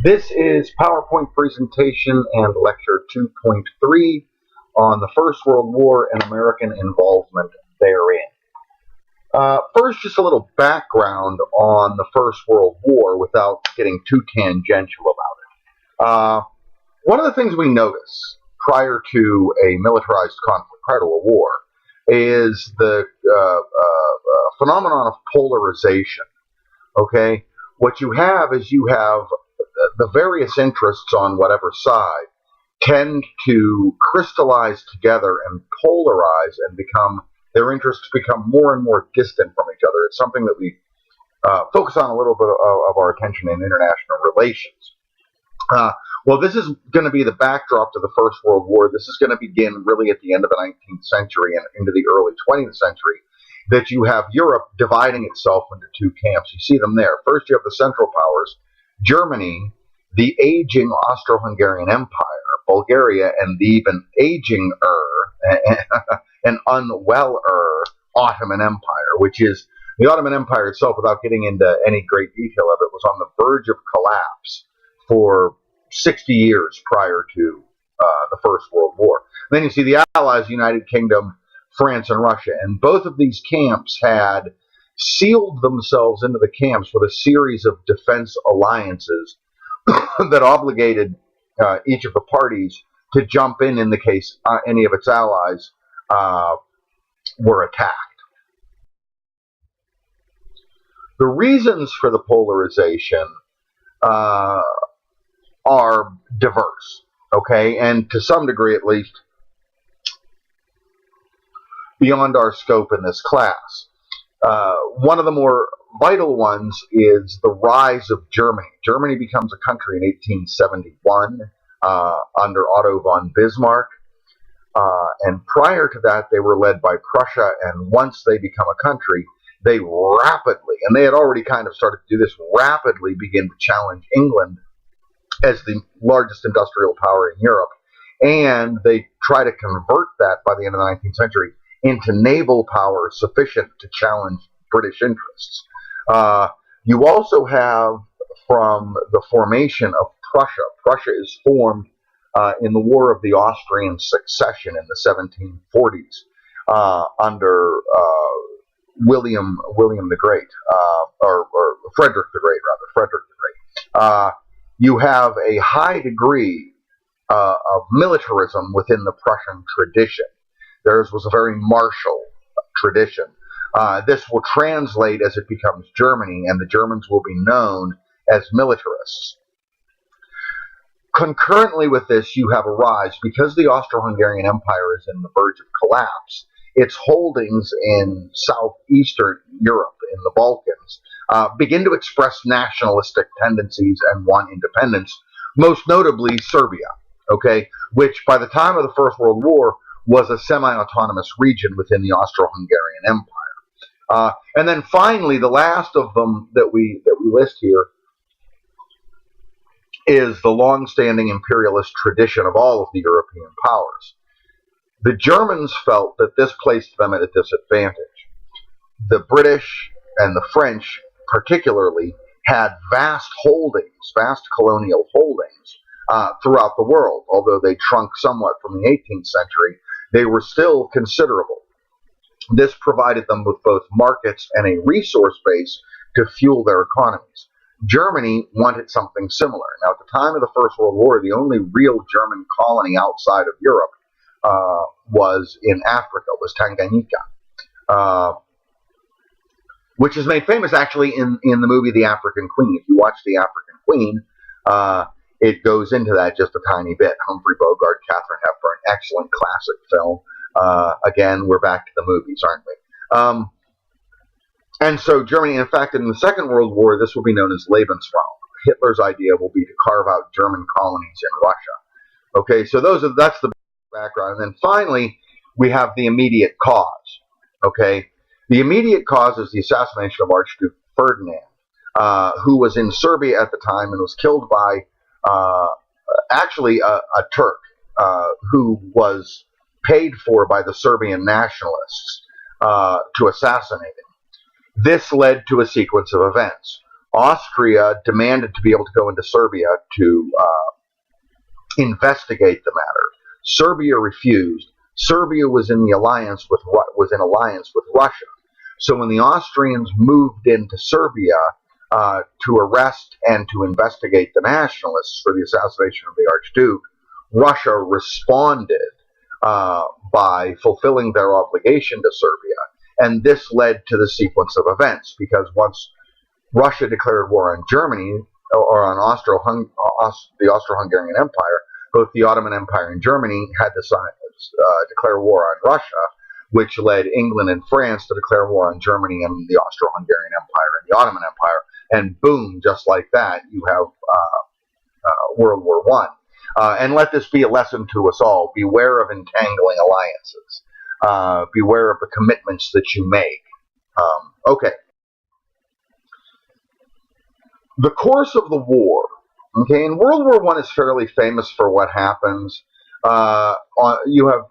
This is PowerPoint presentation and lecture 2.3 on the First World War and American involvement therein. First, just a little background on the First World War without getting too tangential about it. One of the things we notice prior to a militarized conflict, prior to a war, is the phenomenon of polarization. Okay, what you have is you have the various interests on whatever side tend to crystallize together and polarize and their interests become more and more distant from each other. It's something that we focus on a little bit of our attention in international relations. Well, this is going to be the backdrop to the First World War. This is going to begin really at the end of the 19th century and into the early 20th century, that you have Europe dividing itself into two camps. You see them there. First, you have the Central Powers, Germany, the aging Austro-Hungarian Empire, Bulgaria, and the even aging-er and unwell-er Ottoman Empire, which is the Ottoman Empire itself, without getting into any great detail of it, was on the verge of collapse for 60 years prior to the First World War. And then you see the Allies, United Kingdom, France, and Russia. And both of these camps had sealed themselves into the camps with a series of defense alliances that obligated each of the parties to jump in the case any of its allies were attacked. The reasons for the polarization are diverse, okay, and to some degree at least beyond our scope in this class. One of the more vital ones is the rise of Germany. Germany becomes a country in 1871 under Otto von Bismarck, and prior to that they were led by Prussia, and once they become a country, they rapidly, and they had already kind of started to do this, rapidly begin to challenge England as the largest industrial power in Europe, and they try to convert that by the end of the 19th century into naval power sufficient to challenge British interests. You also have, from the formation of Prussia, Prussia is formed in the War of the Austrian Succession in the 1740s under William the Great, or Frederick the Great, rather, Frederick the Great. You have a high degree of militarism within the Prussian tradition. Theirs was a very martial tradition. This will translate as it becomes Germany, and the Germans will be known as militarists. Concurrently with this, you have a rise, because the Austro-Hungarian Empire is in the verge of collapse, its holdings in southeastern Europe, in the Balkans, begin to express nationalistic tendencies and want independence, most notably Serbia, okay, which by the time of the First World War was a semi-autonomous region within the Austro-Hungarian Empire. And then finally, the last of them that we list here is the long-standing imperialist tradition of all of the European powers. The Germans felt that this placed them at a disadvantage. The British and the French particularly had vast holdings, vast colonial holdings throughout the world. Although they shrunk somewhat from the 18th century, they were still considerable. This provided them with both markets and a resource base to fuel their economies. Germany wanted something similar. Now, at the time of the First World War, the only real German colony outside of Europe was in Africa, was Tanganyika, which is made famous actually in the movie The African Queen. If you watch The African Queen, it goes into that just a tiny bit. Humphrey Bogart, Katharine Hepburn, excellent classic film. Again, we're back to the movies, aren't we? And so Germany, in fact, in the Second World War, this will be known as Lebensraum. Hitler's idea will be to carve out German colonies in Russia. Okay, so that's the background. And then finally, we have the immediate cause. Okay, the immediate cause is the assassination of Archduke Ferdinand, who was in Serbia at the time and was killed by actually a Turk who was paid for by the Serbian nationalists to assassinate him. This led to a sequence of events. Austria demanded to be able to go into Serbia to investigate the matter. Serbia refused. Serbia was in alliance with Russia. So when the Austrians moved into Serbia to arrest and to investigate the nationalists for the assassination of the Archduke, Russia responded by fulfilling their obligation to Serbia. And this led to the sequence of events, because once Russia declared war on Germany, or on the Austro-Hungarian Empire, both the Ottoman Empire and Germany had to declare war on Russia, which led England and France to declare war on Germany and the Austro-Hungarian Empire and the Ottoman Empire. And boom, just like that, you have World War I. And let this be a lesson to us all. Beware of entangling alliances. Beware of the commitments that you make. Okay. The course of the war. Okay, and World War I is fairly famous for what happens. You have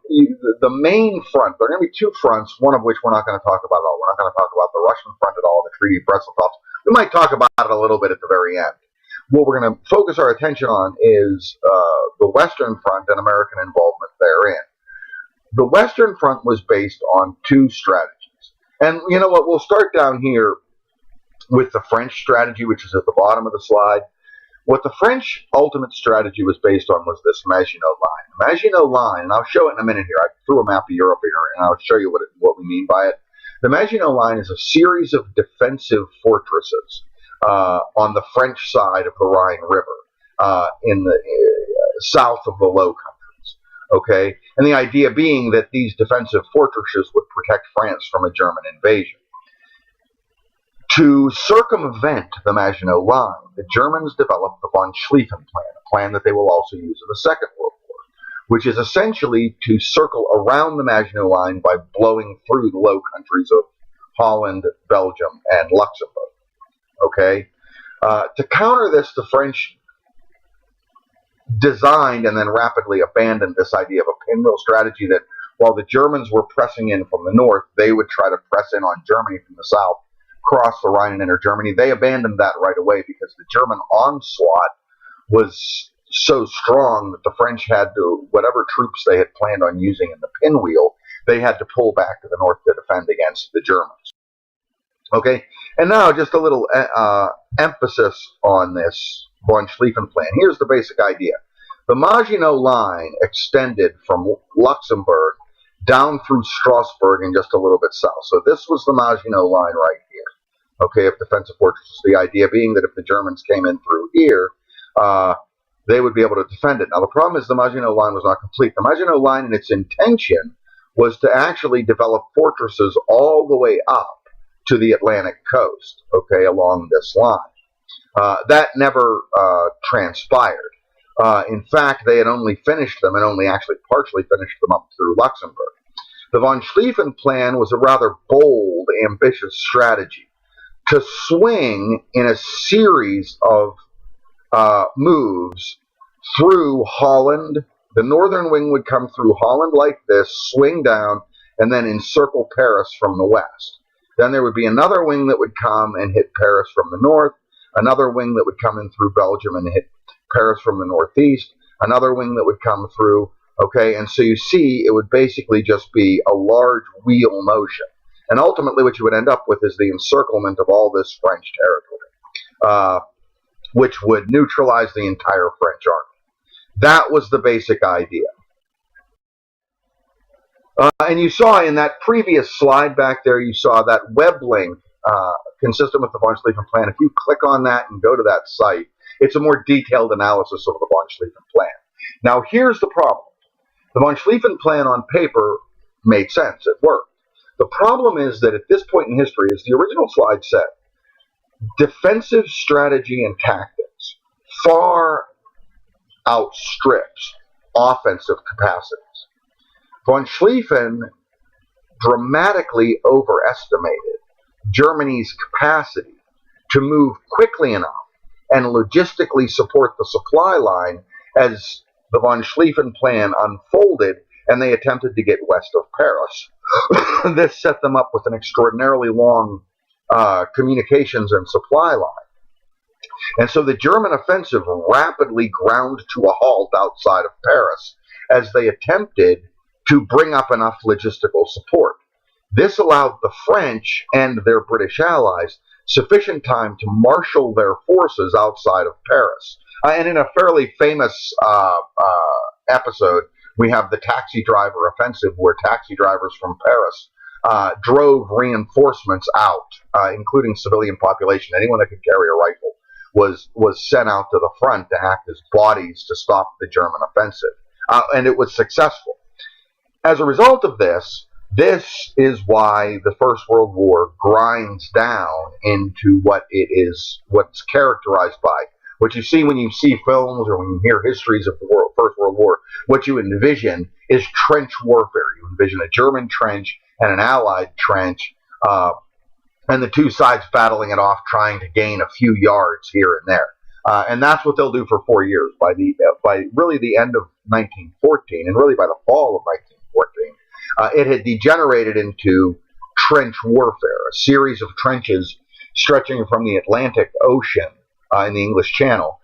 the main front. There are going to be two fronts, one of which we're not going to talk about at all. We're not going to talk about the Russian front at all, the Treaty of Brest-Litovsk. We might talk about it a little bit at the very end. What we're going to focus our attention on is the Western Front and American involvement therein. The Western Front was based on two strategies. And you know what? We'll start down here with the French strategy, which is at the bottom of the slide. What the French ultimate strategy was based on was this Maginot Line. The Maginot Line, and I'll show it in a minute here. I threw a map of Europe here, and I'll show you what we mean by it. The Maginot Line is a series of defensive fortresses on the French side of the Rhine River, in the south of the Low Countries. Okay, and the idea being that these defensive fortresses would protect France from a German invasion. To circumvent the Maginot Line, the Germans developed the von Schlieffen Plan, a plan that they will also use in the Second World War, which is essentially to circle around the Maginot Line by blowing through the Low Countries of Holland, Belgium, and Luxembourg. Okay? To counter this, the French designed and then rapidly abandoned this idea of a pinwheel strategy, that while the Germans were pressing in from the north, they would try to press in on Germany from the south, cross the Rhine and enter Germany. They abandoned that right away because the German onslaught was so strong that the French had to, whatever troops they had planned on using in the pinwheel, they had to pull back to the north to defend against the Germans. Okay, and now just a little emphasis on this von Schlieffen Plan. Here's the basic idea. The Maginot Line extended from Luxembourg down through Strasbourg and just a little bit south. So this was the Maginot Line right here. Okay, of defensive fortresses. The idea being that if the Germans came in through here, they would be able to defend it. Now the problem is the Maginot Line was not complete. The Maginot Line, in its intention, was to actually develop fortresses all the way up to the Atlantic coast, okay, along this line. That never transpired. In fact, they had only finished them and only actually partially finished them up through Luxembourg. The von Schlieffen Plan was a rather bold, ambitious strategy to swing in a series of moves through Holland. The northern wing would come through Holland like this, swing down, and then encircle Paris from the west. Then there would be another wing that would come and hit Paris from the north, another wing that would come in through Belgium and hit Paris from the northeast, another wing that would come through, okay, and so you see it would basically just be a large wheel motion. And ultimately what you would end up with is the encirclement of all this French territory, which would neutralize the entire French army. That was the basic idea. And you saw in that previous slide back there, you saw that web link consistent with the von Schlieffen Plan. If you click on that and go to that site, it's a more detailed analysis of the von Schlieffen Plan. Now here's the problem. The von Schlieffen Plan on paper made sense. It worked. The problem is that at this point in history, as the original slide said, defensive strategy and tactics far outstrips offensive capacities. Von Schlieffen dramatically overestimated Germany's capacity to move quickly enough and logistically support the supply line as the von Schlieffen Plan unfolded and they attempted to get west of Paris. This set them up with an extraordinarily long communications and supply line. And so the German offensive rapidly ground to a halt outside of Paris as they attempted to bring up enough logistical support. This allowed the French and their British allies sufficient time to marshal their forces outside of Paris. And in a fairly famous episode, we have the taxi driver offensive, where taxi drivers from Paris drove reinforcements out, including civilian population. Anyone that could carry a rifle was sent out to the front to act as bodies to stop the German offensive. And it was successful. As a result of this is why the First World War grinds down into what's characterized by. What you see when you see films or when you hear histories of the First World War, what you envision is trench warfare. You envision a German trench and an Allied trench, and the two sides battling it off, trying to gain a few yards here and there. And that's what they'll do for 4 years. By really the end of 1914, and really by the fall of 1914, it had degenerated into trench warfare, a series of trenches stretching from the Atlantic Ocean in the English Channel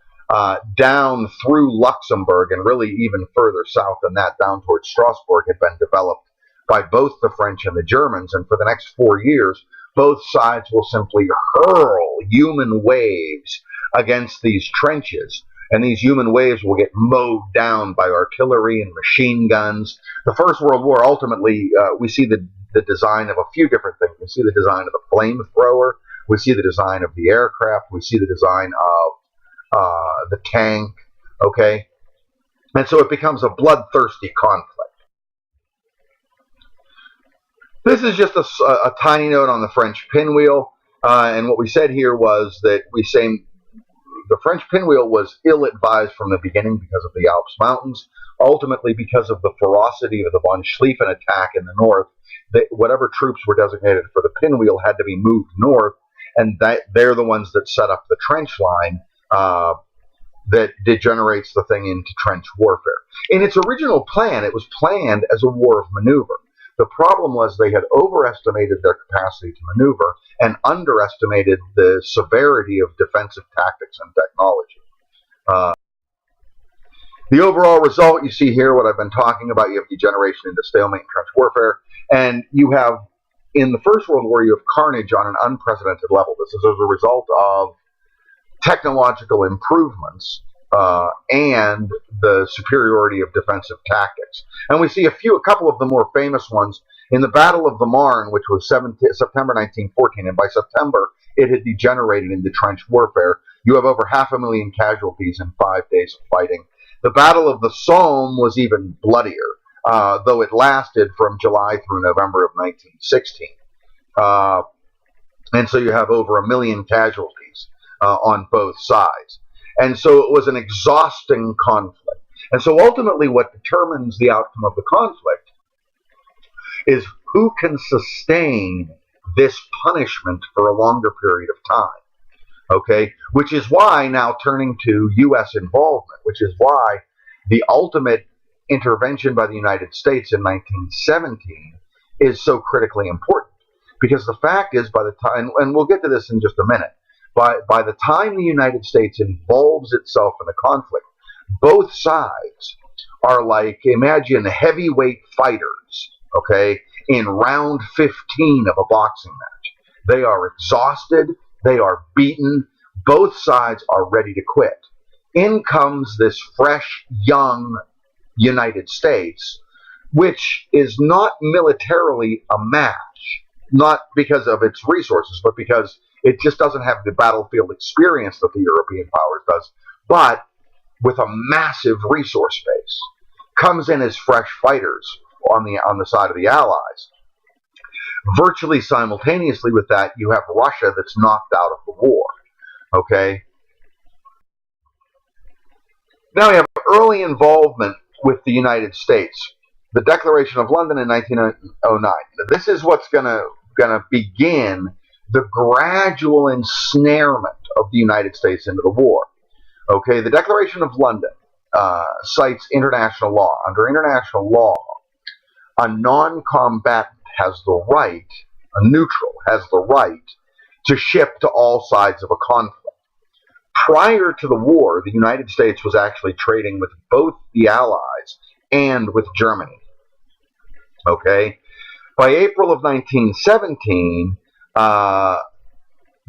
down through Luxembourg, and really even further south than that, down towards Strasbourg, had been developed by both the French and the Germans. And for the next 4 years, both sides will simply hurl human waves against these trenches, and these human waves will get mowed down by artillery and machine guns. The First World War, ultimately, we see the design of a few different things. We see the design of the flamethrower, we see the design of the aircraft, we see the design of the tank, okay? And so it becomes a bloodthirsty conflict. This is just a tiny note on the French pinwheel, and what we said here was that we say the French pinwheel was ill-advised from the beginning because of the Alps Mountains. Ultimately, because of the ferocity of the von Schlieffen attack in the north, whatever troops were designated for the pinwheel had to be moved north, and they're the ones that set up the trench line that degenerates the thing into trench warfare. In its original plan, it was planned as a war of maneuver. The problem was they had overestimated their capacity to maneuver and underestimated the severity of defensive tactics and technology. The overall result, you see here what I've been talking about. You have degeneration into stalemate and trench warfare, and you have, in the First World War, you have carnage on an unprecedented level. This is as a result of technological improvements and the superiority of defensive tactics. And we see a couple of the more famous ones in the Battle of the Marne, which was September 1914, and by September it had degenerated into trench warfare. You have over 500,000 casualties in 5 days of fighting. The Battle of the Somme was even bloodier, though it lasted from July through November of 1916. And so you have over 1 million casualties on both sides. And so it was an exhausting conflict. And so ultimately what determines the outcome of the conflict is who can sustain this punishment for a longer period of time. Okay? Which is why, now turning to U.S. involvement, which is why the ultimate intervention by the United States in 1917 is so critically important. Because the fact is, by the time, and we'll get to this in just a minute, by the time the United States involves itself in the conflict, both sides are like, imagine heavyweight fighters, okay, in round 15 of a boxing match. They are exhausted, they are beaten, both sides are ready to quit. In comes this fresh, young United States, which is not militarily a match, not because of its resources, but because it just doesn't have the battlefield experience that the European powers does, but with a massive resource base, comes in as fresh fighters on the side of the Allies. Virtually simultaneously with that, you have Russia that's knocked out of the war. Okay? Now we have early involvement with the United States. The Declaration of London in 1909. This is what's going to begin the gradual ensnarement of the United States into the war. Okay, the Declaration of London cites international law. Under international law, a non-combatant has the right, a neutral has the right to ship to all sides of a conflict. Prior to the war, the United States was actually trading with both the Allies and with Germany. Okay? By April of 1917, the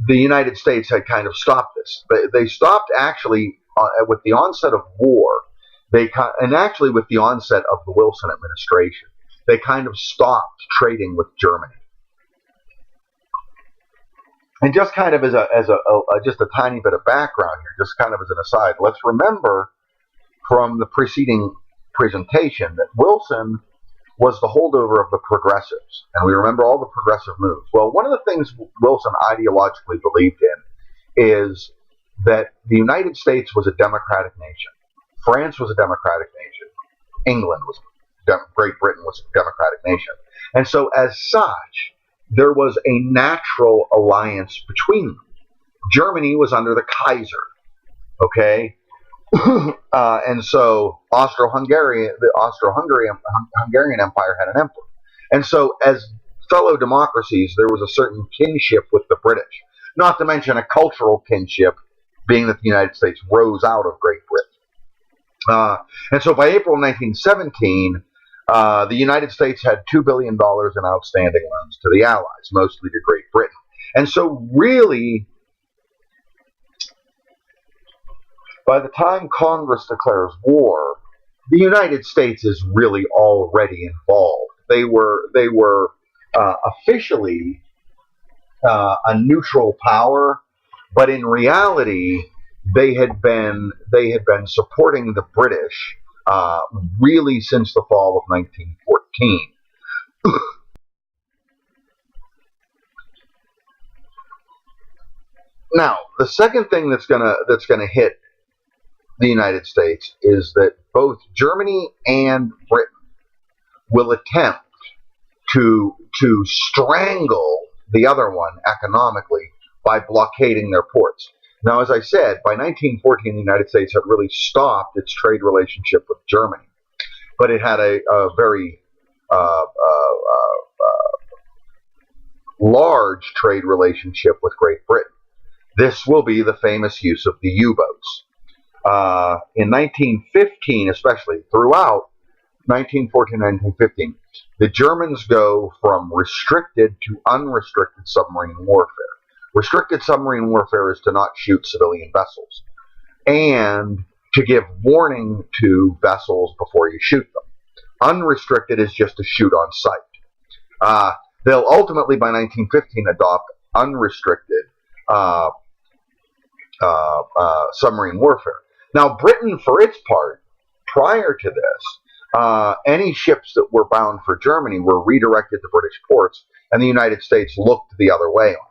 United States had kind of stopped this. They stopped actually with the onset of war, and actually with the onset of the Wilson administration, they kind of stopped trading with Germany. And just kind of as just a tiny bit of background here, just kind of as an aside, let's remember from the preceding presentation that Wilson was the holdover of the progressives, and we remember all the progressive moves. Well, one of the things Wilson ideologically believed in is that the United States was a democratic nation, France was a democratic nation, England was Great Britain was a democratic nation, and so as such, there was a natural alliance between them. Germany was under the Kaiser, okay? And so the Austro-Hungarian Empire had an emperor. And so as fellow democracies, there was a certain kinship with the British, not to mention a cultural kinship, being that the United States rose out of Great Britain. And so by April 1917, the United States had $2 billion in outstanding loans to the Allies, mostly to Great Britain. And so really, by the time Congress declares war, the United States is really already involved. They were officially a neutral power, but in reality, they had been supporting the British really since the fall of 1914. Now, the second thing that's gonna hit the United States is that both Germany and Britain will attempt to strangle the other one economically by blockading their ports. Now, as I said, by 1914, the United States had really stopped its trade relationship with Germany, but it had a very large trade relationship with Great Britain. This will be the famous use of the U-boats. In 1915, especially throughout 1914, 1915, the Germans go from restricted to unrestricted submarine warfare. Restricted submarine warfare is to not shoot civilian vessels and to give warning to vessels before you shoot them. Unrestricted is just to shoot on sight. They'll ultimately, by 1915, adopt unrestricted submarine warfare. Now, Britain, for its part, prior to this, any ships that were bound for Germany were redirected to British ports, and the United States looked the other way on it.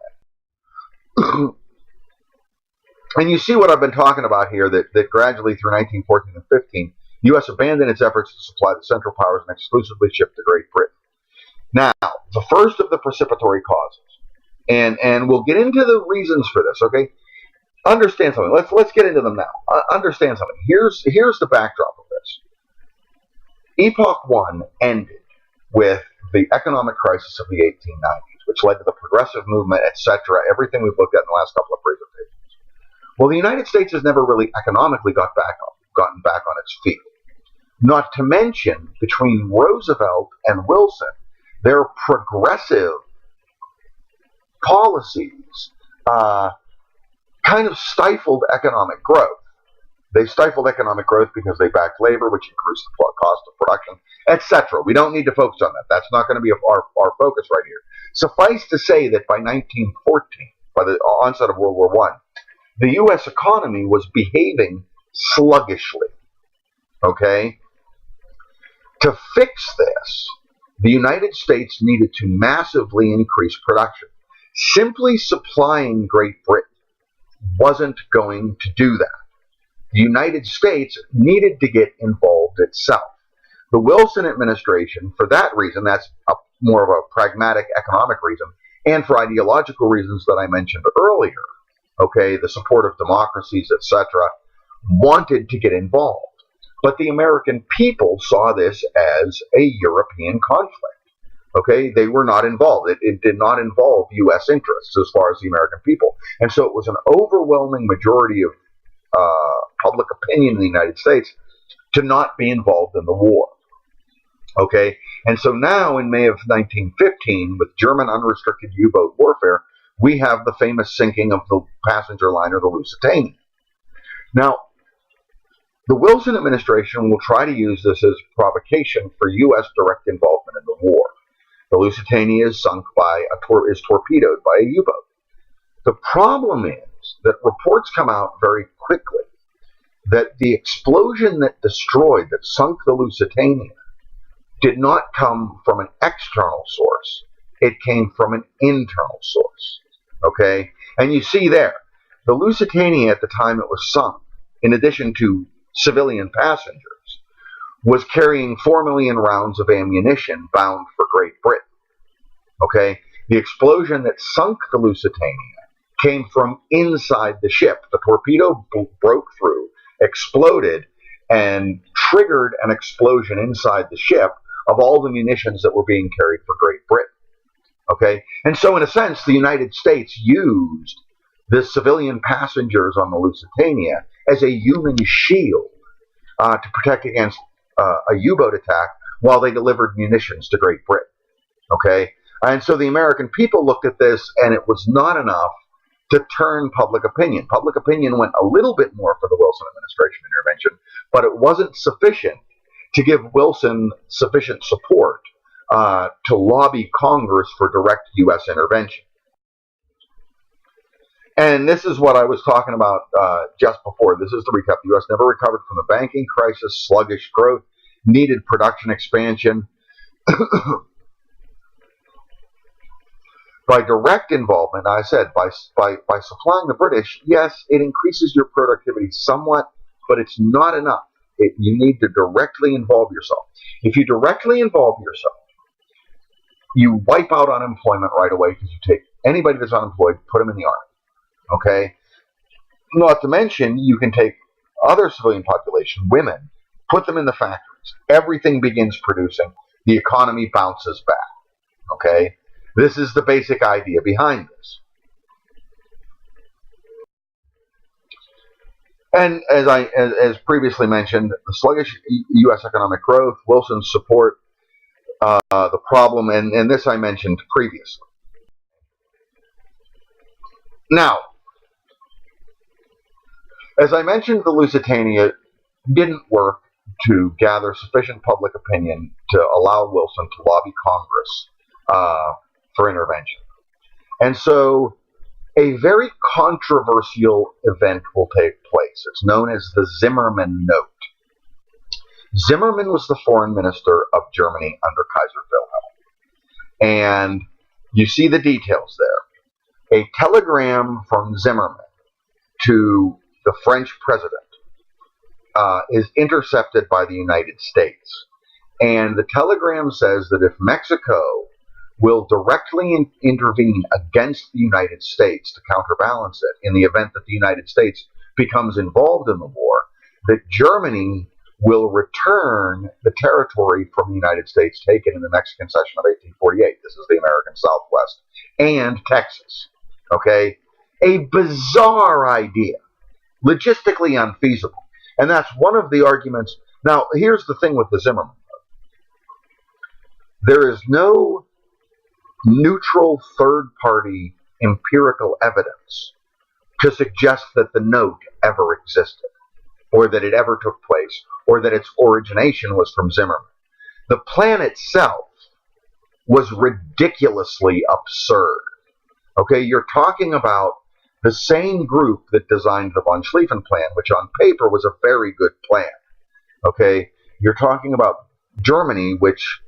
And you see what I've been talking about here, that gradually through 1914 and 15, the U.S. abandoned its efforts to supply the Central Powers and exclusively shipped to Great Britain. Now, the first of the precipitory causes, and we'll get into the reasons for this, okay? Understand something. Let's get into them now. Understand something. Here's the backdrop of this. Epoch 1 ended with the economic crisis of the 1890s, which led to the progressive movement, etc., everything we've looked at in the last couple of presentations. Well, the United States has never really economically gotten back on its feet. Not to mention, between Roosevelt and Wilson, their progressive policies kind of stifled economic growth. They stifled economic growth because they backed labor, which increased the cost of production, etc. We don't need to focus on that. That's not going to be our focus right here. Suffice to say that by 1914, by the onset of World War I, the U.S. economy was behaving sluggishly. Okay? To fix this, the United States needed to massively increase production. Simply supplying Great Britain wasn't going to do that. The United States needed to get involved itself. The Wilson administration, for that reason, that's more of a pragmatic economic reason, and for ideological reasons that I mentioned earlier, okay, the support of democracies, etc., wanted to get involved. But the American people saw this as a European conflict. Okay, they were not involved. It did not involve U.S. interests as far as the American people. And so it was an overwhelming majority of public opinion in the United States to not be involved in the war. Okay, and so now in May of 1915, with German unrestricted U-boat warfare, we have the famous sinking of the passenger liner, the Lusitania. Now, the Wilson administration will try to use this as provocation for U.S. direct involvement in the war. The Lusitania is sunk is torpedoed by a U-boat. The problem is that reports come out very quickly that the explosion that sunk the Lusitania, did not come from an external source. It came from an internal source. Okay? And you see there, the Lusitania at the time it was sunk, in addition to civilian passengers, was carrying 4 million rounds of ammunition bound for Great Britain. Okay? The explosion that sunk the Lusitania came from inside the ship. The torpedo broke through, exploded, and triggered an explosion inside the ship of all the munitions that were being carried for Great Britain. Okay? And so in a sense, the United States used the civilian passengers on the Lusitania as a human shield to protect against a U-boat attack while they delivered munitions to Great Britain. Okay? And so the American people looked at this, and it was not enough to turn public opinion. Public opinion went a little bit more for the Wilson administration intervention, but it wasn't sufficient to give Wilson sufficient support to lobby Congress for direct U.S. intervention. And this is what I was talking about just before. This is the recap. The U.S. never recovered from the banking crisis, sluggish growth, needed production expansion. By direct involvement, I said, by supplying the British, yes, it increases your productivity somewhat, but it's not enough. You need to directly involve yourself. If you directly involve yourself, you wipe out unemployment right away because you take anybody that's unemployed, put them in the army. Okay? Not to mention, you can take other civilian population, women, put them in the factories. Everything begins producing. The economy bounces back. Okay? This is the basic idea behind this. And as previously mentioned, the sluggish U.S. economic growth, Wilson's support, the problem, and this I mentioned previously. Now, as I mentioned, the Lusitania didn't work to gather sufficient public opinion to allow Wilson to lobby Congress for intervention. And so a very controversial event will take place. It's known as the Zimmermann Note. Zimmermann was the foreign minister of Germany under Kaiser Wilhelm. And you see the details there. A telegram from Zimmermann to the French president is intercepted by the United States. And the telegram says that if Mexico will directly intervene against the United States to counterbalance it in the event that the United States becomes involved in the war, that Germany will return the territory from the United States taken in the Mexican Cession of 1848. This is the American Southwest. And Texas. Okay? A bizarre idea. Logistically unfeasible. And that's one of the arguments. Now, here's the thing with the Zimmermann Note. There is no neutral third-party empirical evidence to suggest that the note ever existed, or that it ever took place, or that its origination was from Zimmermann. The plan itself was ridiculously absurd. Okay, you're talking about the same group that designed the von Schlieffen plan, which on paper was a very good plan. Okay, you're talking about Germany, which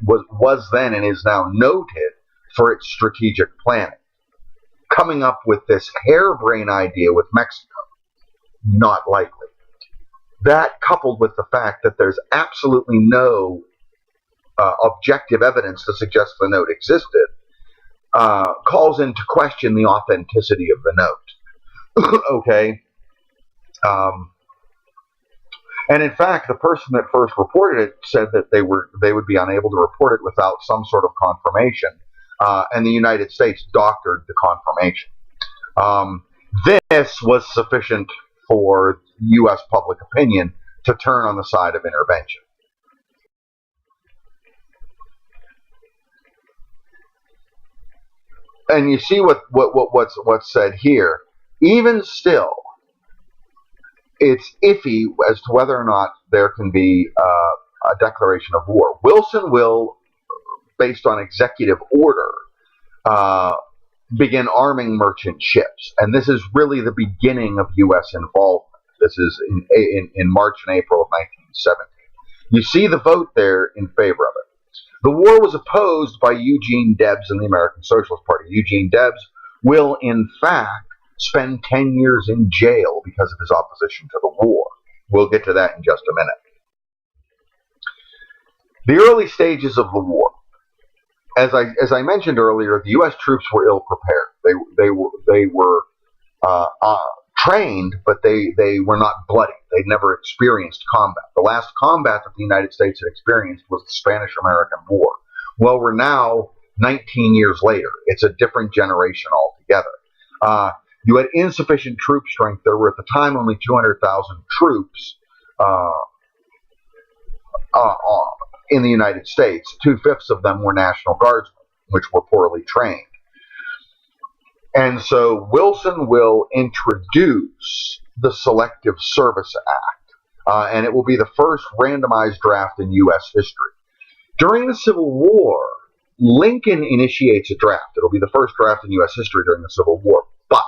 was then and is now noted for its strategic planning. Coming up with this harebrained idea with Mexico, not likely. That, coupled with the fact that there's absolutely no objective evidence to suggest the note existed, calls into question the authenticity of the note. Okay? And in fact, the person that first reported it said that they would be unable to report it without some sort of confirmation. And the United States doctored the confirmation. This was sufficient for U.S. public opinion to turn on the side of intervention. And you see what's said here. Even still, it's iffy as to whether or not there can be a declaration of war. Wilson will, based on executive order, begin arming merchant ships, and this is really the beginning of U.S. involvement. This is in March and April of 1917. You see the vote there in favor of it. The war was opposed by Eugene Debs and the American Socialist Party. Eugene Debs will, in fact, spend 10 years in jail because of his opposition to the war. We'll get to that in just a minute. The early stages of the war. As I mentioned earlier, the U.S. troops were ill prepared. They were trained, but they were not bloody. They'd never experienced combat. The last combat that the United States had experienced was the Spanish-American War. Well, we're now 19 years later. It's a different generation altogether. You had insufficient troop strength. There were at the time only 200,000 troops in the United States. 2/5 of them were National Guardsmen, which were poorly trained. And so Wilson will introduce the Selective Service Act, and it will be the first randomized draft in U.S. history. During the Civil War, Lincoln initiates a draft. It'll be the first draft in U.S. history during the Civil War. But,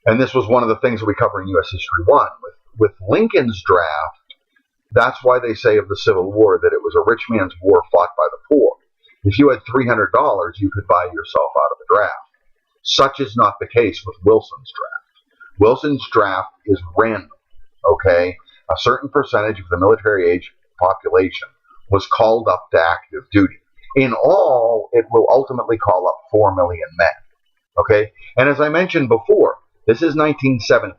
and this was one of the things that we cover in U.S. History 1, with Lincoln's draft, that's why they say of the Civil War that it was a rich man's war fought by the poor. If you had $300, you could buy yourself out of the draft. Such is not the case with Wilson's draft. Wilson's draft is random, okay? A certain percentage of the military age population was called up to active duty. In all, it will ultimately call up 4 million men, okay? And as I mentioned before, this is 1917.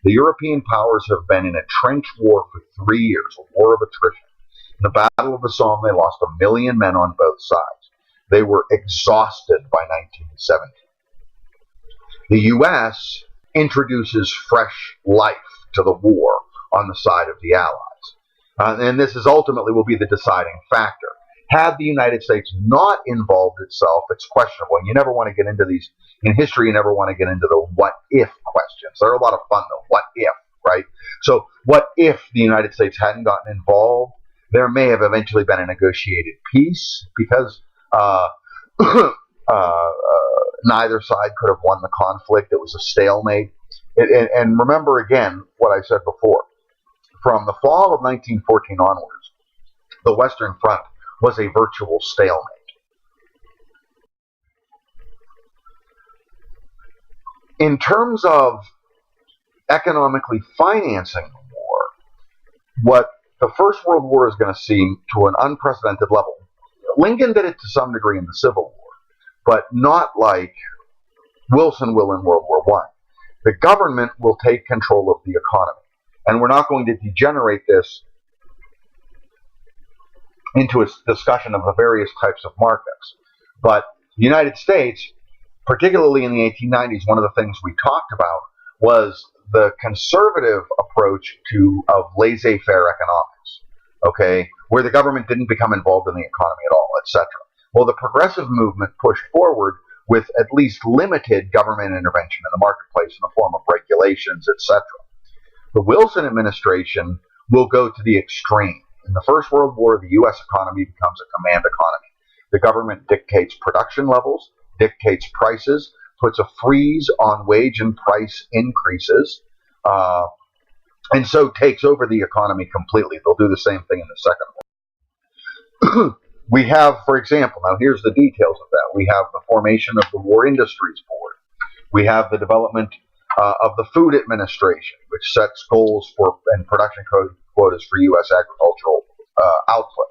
The European powers have been in a trench war for 3 years, a war of attrition. In the Battle of the Somme, they lost 1 million men on both sides. They were exhausted by 1917. The U.S. introduces fresh life to the war on the side of the Allies. And this is ultimately will be the deciding factor. Had the United States not involved itself, it's questionable. And you never want to get into these, in history, you never want to get into the what-if questions. They're a lot of fun, though. What if, right? So what if the United States hadn't gotten involved? There may have eventually been a negotiated peace because neither side could have won the conflict. It was a stalemate. And remember again what I said before. From the fall of 1914 onwards, the Western Front was a virtual stalemate. In terms of economically financing the war, what the First World War is going to see to an unprecedented level. Lincoln did it to some degree in the Civil War, but not like Wilson will in World War I. The government will take control of the economy. And we're not going to degenerate this into a discussion of the various types of markets. But the United States, particularly in the 1890s, one of the things we talked about was the conservative approach of laissez-faire economics, okay, where the government didn't become involved in the economy at all, etc. Well, the progressive movement pushed forward with at least limited government intervention in the marketplace in the form of regulations, etc. The Wilson administration will go to the extreme. In the First World War, the U.S. economy becomes a command economy. The government dictates production levels, dictates prices, puts a freeze on wage and price increases, and so takes over the economy completely. They'll do the same thing in the Second World War. We have, for example, now here's the details of that. We have the formation of the War Industries Board. We have the development of the Food Administration, which sets goals for and production quotas for U.S. agricultural output.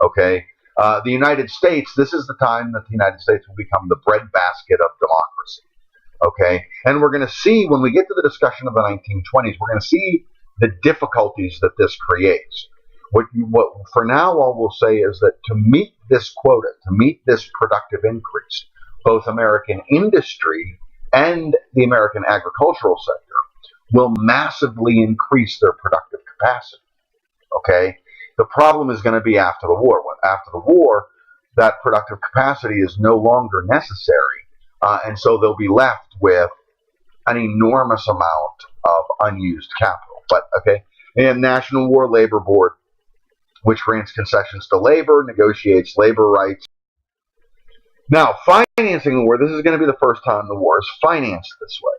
Okay, the United States. This is the time that the United States will become the breadbasket of democracy. Okay, and we're going to see when we get to the discussion of the 1920s, we're going to see the difficulties that this creates. What for now, all we'll say is that to meet this quota, to meet this productive increase, both American industry and the American agricultural sector will massively increase their productive capacity. Okay? The problem is going to be after the war. After the war, that productive capacity is no longer necessary, and so they'll be left with an enormous amount of unused capital. But, okay, and National War Labor Board, which grants concessions to labor, negotiates labor rights. Now, financing the war, this is going to be the first time the war is financed this way.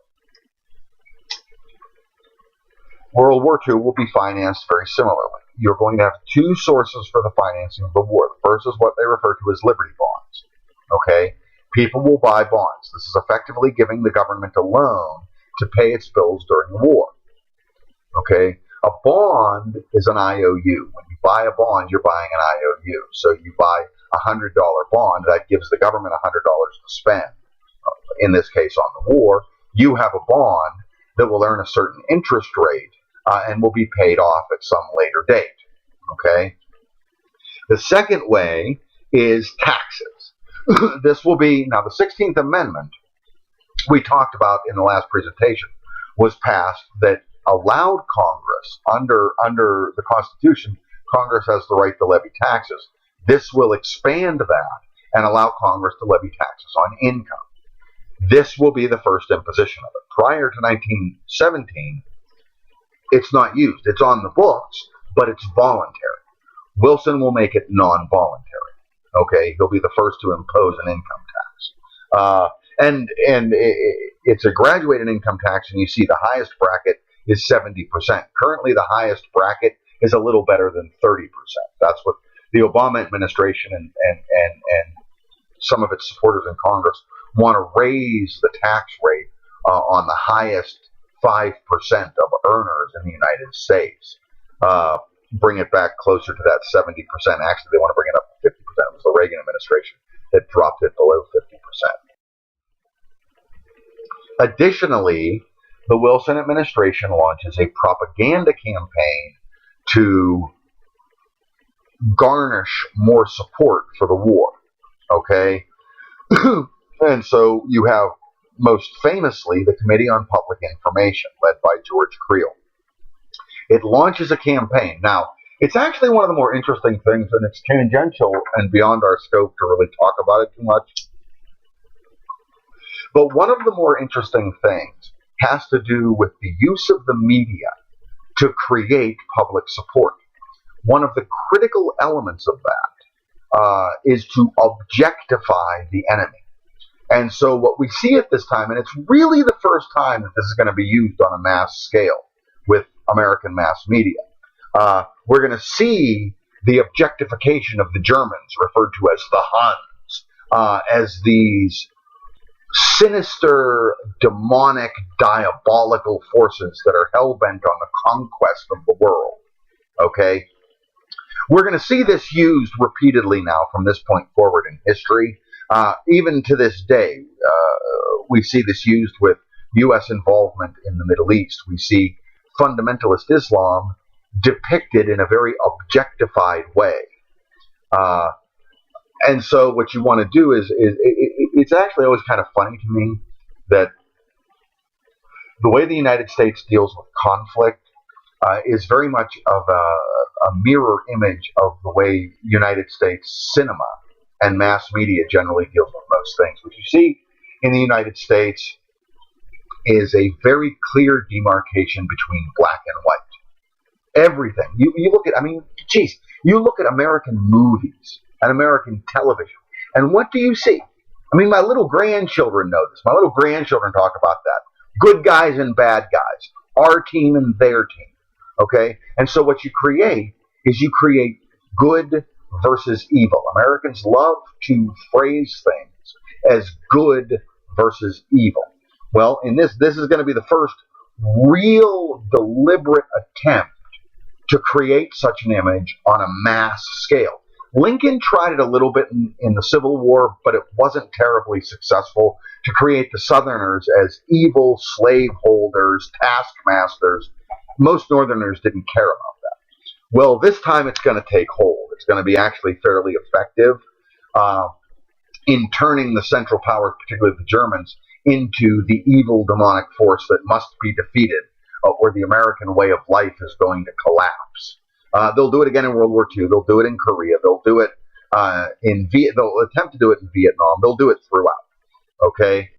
World War II will be financed very similarly. You're going to have two sources for the financing of the war. The first is what they refer to as Liberty bonds. Okay? People will buy bonds. This is effectively giving the government a loan to pay its bills during the war. Okay? A bond is an IOU. When you buy a bond, you're buying an IOU. So you buy a $100 bond, that gives the government $100 to spend. In this case, on the war, you have a bond that will earn a certain interest rate and will be paid off at some later date. Okay? The second way is taxes. This will be, now the 16th Amendment we talked about in the last presentation was passed that allowed Congress, under the Constitution, Congress has the right to levy taxes. This will expand that and allow Congress to levy taxes on income. This will be the first imposition of it. Prior to 1917, it's not used. It's on the books, but it's voluntary. Wilson will make it non-voluntary. Okay, he'll be the first to impose an income tax. And it's a graduated income tax, and you see the highest bracket is 70%. Currently, the highest bracket is a little better than 30%. That's what the Obama administration and some of its supporters in Congress want to raise the tax rate on the highest 5% of earners in the United States. Bring it back closer to that 70%. Actually, they want to bring it up to 50%. It was the Reagan administration that dropped it below 50%. Additionally, the Wilson administration launches a propaganda campaign to garnish more support for the war. Okay? And so you have, most famously, the Committee on Public Information, led by George Creel. It launches a campaign. Now, it's actually one of the more interesting things, and it's tangential and beyond our scope to really talk about it too much. But one of the more interesting things has to do with the use of the media to create public support. One of the critical elements of that is to objectify the enemy. And so what we see at this time, and it's really the first time that this is going to be used on a mass scale with American mass media, we're going to see the objectification of the Germans, referred to as the Huns, as these sinister, demonic, diabolical forces that are hell-bent on the conquest of the world. Okay? We're going to see this used repeatedly now from this point forward in history. Even to this day, we see this used with U.S. involvement in the Middle East. We see fundamentalist Islam depicted in a very objectified way. And so what you want to do is it's actually always kind of funny to me that the way the United States deals with conflict is very much of a mirror image of the way United States cinema and mass media generally deals with most things. What you see in the United States is a very clear demarcation between black and white. Everything. You look at, you look at American movies and American television, and what do you see? I mean, my little grandchildren know this. My little grandchildren talk about that. Good guys and bad guys. Our team and their team. Okay? And so what you create is you create good versus evil. Americans love to phrase things as good versus evil. Well, in this is going to be the first real deliberate attempt to create such an image on a mass scale. Lincoln tried it a little bit in the Civil War, but it wasn't terribly successful, to create the Southerners as evil slaveholders, taskmasters. Most Northerners didn't care about that. Well, this time it's going to take hold. It's going to be actually fairly effective in turning the Central Powers, particularly the Germans, into the evil demonic force that must be defeated or the American way of life is going to collapse. They'll do it again in World War II. They'll do it in Korea. They'll do it they'll attempt to do it in Vietnam. They'll do it throughout. Okay.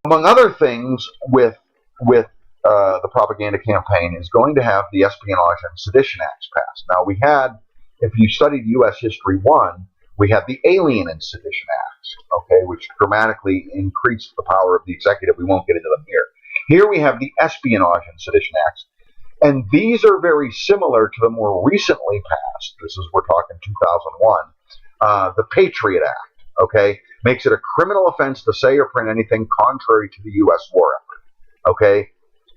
Among other things, with the propaganda campaign is going to have the Espionage and Sedition Acts passed. Now, we had, if you studied U.S. History 1, we had the Alien and Sedition Acts, okay, which dramatically increased the power of the executive. We won't get into them here. Here we have the Espionage and Sedition Acts, and these are very similar to the more recently passed, this is, we're talking 2001, the Patriot Act, okay, makes it a criminal offense to say or print anything contrary to the U.S. war effort, okay,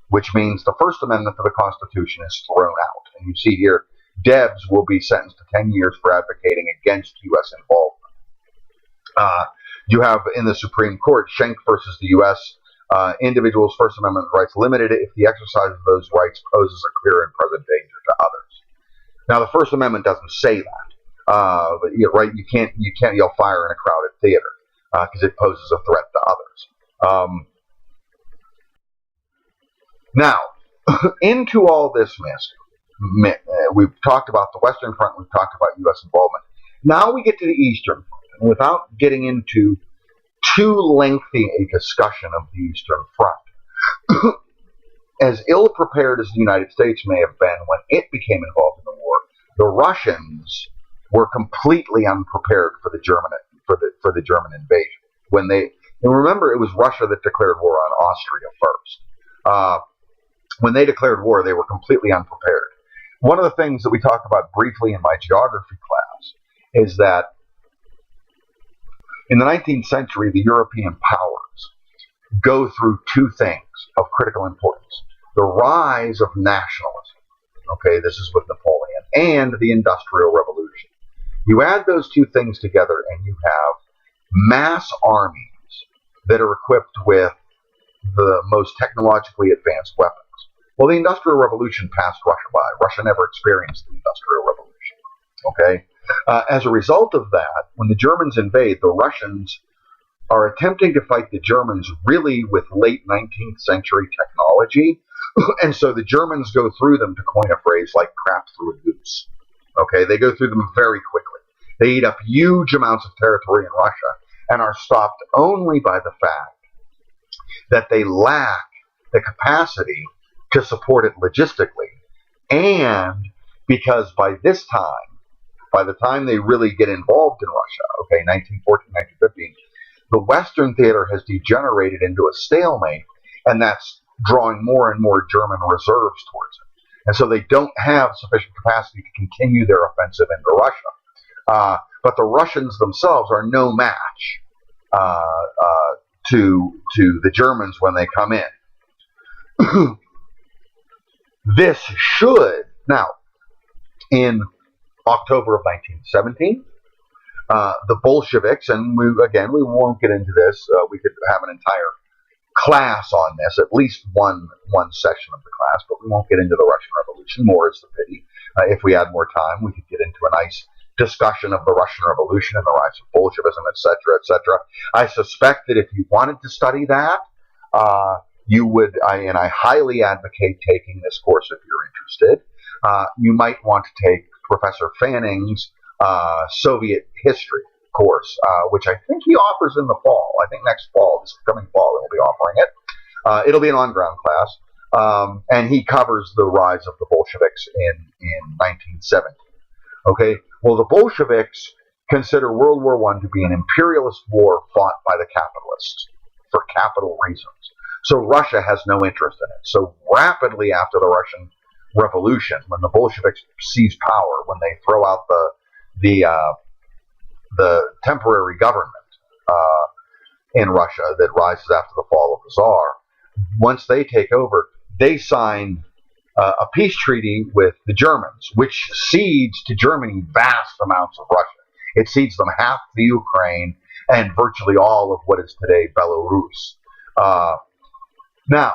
which means the First Amendment to the Constitution is thrown out. And you see here, Debs will be sentenced to 10 years for advocating against U.S. involvement. You have in the Supreme Court, Schenck versus the U.S., individuals' First Amendment rights limited if the exercise of those rights poses a clear and present danger to others. Now, the First Amendment doesn't say that, but right, you can't yell fire in a crowded theater because it poses a threat to others. Now, into all this mess, we've talked about the Western Front, we've talked about U.S. involvement. Now we get to the Eastern Front, and without getting into too lengthy a discussion of the Eastern Front, as ill-prepared as the United States may have been when it became involved in the war, the Russians were completely unprepared for the German invasion. And remember, it was Russia that declared war on Austria first. When they declared war, they were completely unprepared. One of the things that we talk about briefly in my geography class is that in the 19th century, the European powers go through two things of critical importance. The rise of nationalism, okay, this is with Napoleon, and the Industrial Revolution. You add those two things together and you have mass armies that are equipped with the most technologically advanced weapons. Well, the Industrial Revolution passed Russia by. Russia never experienced the Industrial Revolution. Okay? As a result of that, when the Germans invade, the Russians are attempting to fight the Germans really with late 19th century technology. And so the Germans go through them, to coin a phrase, like crap through a goose. Okay? They go through them very quickly. They eat up huge amounts of territory in Russia and are stopped only by the fact that they lack the capacity to support it logistically, and because by the time they really get involved in Russia, okay, 1914, 1915, the Western theater has degenerated into a stalemate, and that's drawing more and more German reserves towards it. And so they don't have sufficient capacity to continue their offensive into Russia. But the Russians themselves are no match to the Germans when they come in. This should, now, in October of 1917, the Bolsheviks, and we won't get into this, we could have an entire class on this, at least one section of the class, but we won't get into the Russian Revolution, more is the pity. If we had more time, we could get into a nice discussion of the Russian Revolution and the rise of Bolshevism, etc., etc. I suspect that if you wanted to study that, you would, and I highly advocate taking this course if you're interested. You might want to take Professor Fanning's Soviet history course, which I think he offers in the fall. I think next fall, this coming fall, he'll be offering it. It'll be an on-ground class, and he covers the rise of the Bolsheviks in 1970. Okay, well, the Bolsheviks consider World War I to be an imperialist war fought by the capitalists for capital reasons. So Russia has no interest in it. So rapidly after the Russian Revolution, when the Bolsheviks seize power, when they throw out the temporary government in Russia that rises after the fall of the Tsar, once they take over, they sign a peace treaty with the Germans, which cedes to Germany vast amounts of Russia. It cedes them half the Ukraine and virtually all of what is today Belarus. Now,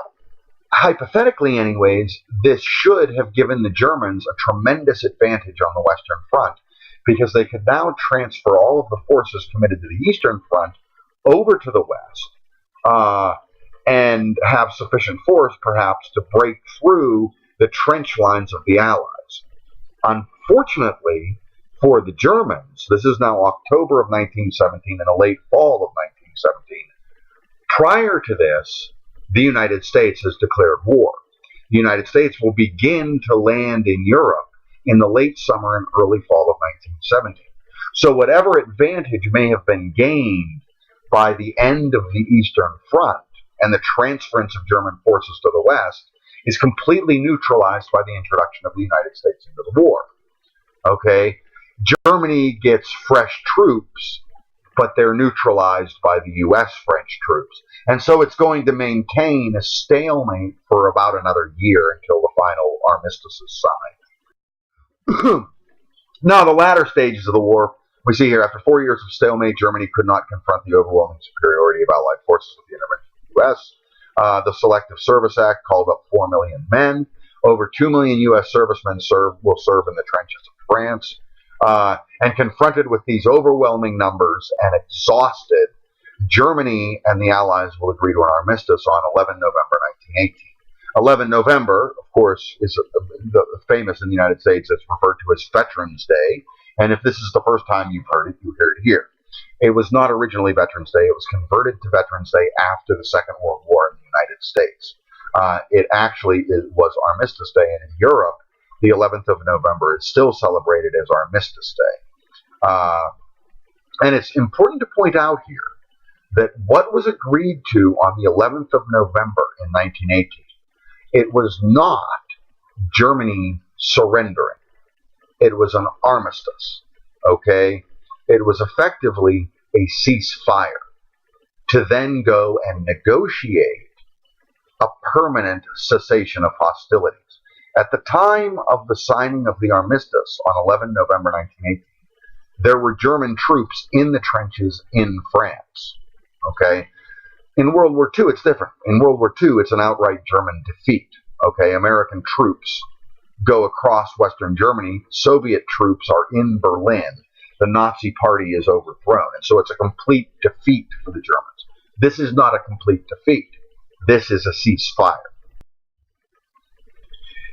hypothetically anyways, this should have given the Germans a tremendous advantage on the Western Front, because they could now transfer all of the forces committed to the Eastern Front over to the West, and have sufficient force, perhaps, to break through the trench lines of the Allies. Unfortunately for the Germans, this is now October of 1917 and a late fall of 1917. Prior to this, the United States has declared war. The United States will begin to land in Europe in the late summer and early fall of 1917. So whatever advantage may have been gained by the end of the Eastern Front and the transference of German forces to the West is completely neutralized by the introduction of the United States into the war. Okay? Germany gets fresh troops, but they're neutralized by the U.S. French troops. And so it's going to maintain a stalemate for about another year until the final armistice is signed. Now, the latter stages of the war, we see here, after 4 years of stalemate, Germany could not confront the overwhelming superiority of Allied forces with the intervention of the U.S. The Selective Service Act called up 4 million men. Over 2 million U.S. servicemen will serve in the trenches of France. And confronted with these overwhelming numbers and exhausted, Germany and the Allies will agree to an armistice on 11 November 1918. 11 November, of course, is famous in the United States. It's referred to as Veterans Day. And if this is the first time you've heard it, you hear it here. It was not originally Veterans Day. It was converted to Veterans Day after the Second World War in the United States. It actually was Armistice Day, and in Europe, the 11th of November is still celebrated as Armistice Day. And it's important to point out here that what was agreed to on the 11th of November in 1918, it was not Germany surrendering. It was an armistice, okay? It was effectively a ceasefire to then go and negotiate a permanent cessation of hostilities. At the time of the signing of the armistice on 11 November 1918, there were German troops in the trenches in France, okay? In World War II, it's different. In World War II, it's an outright German defeat, okay? American troops go across Western Germany. Soviet troops are in Berlin. The Nazi Party is overthrown. And so it's a complete defeat for the Germans. This is not a complete defeat. This is a ceasefire.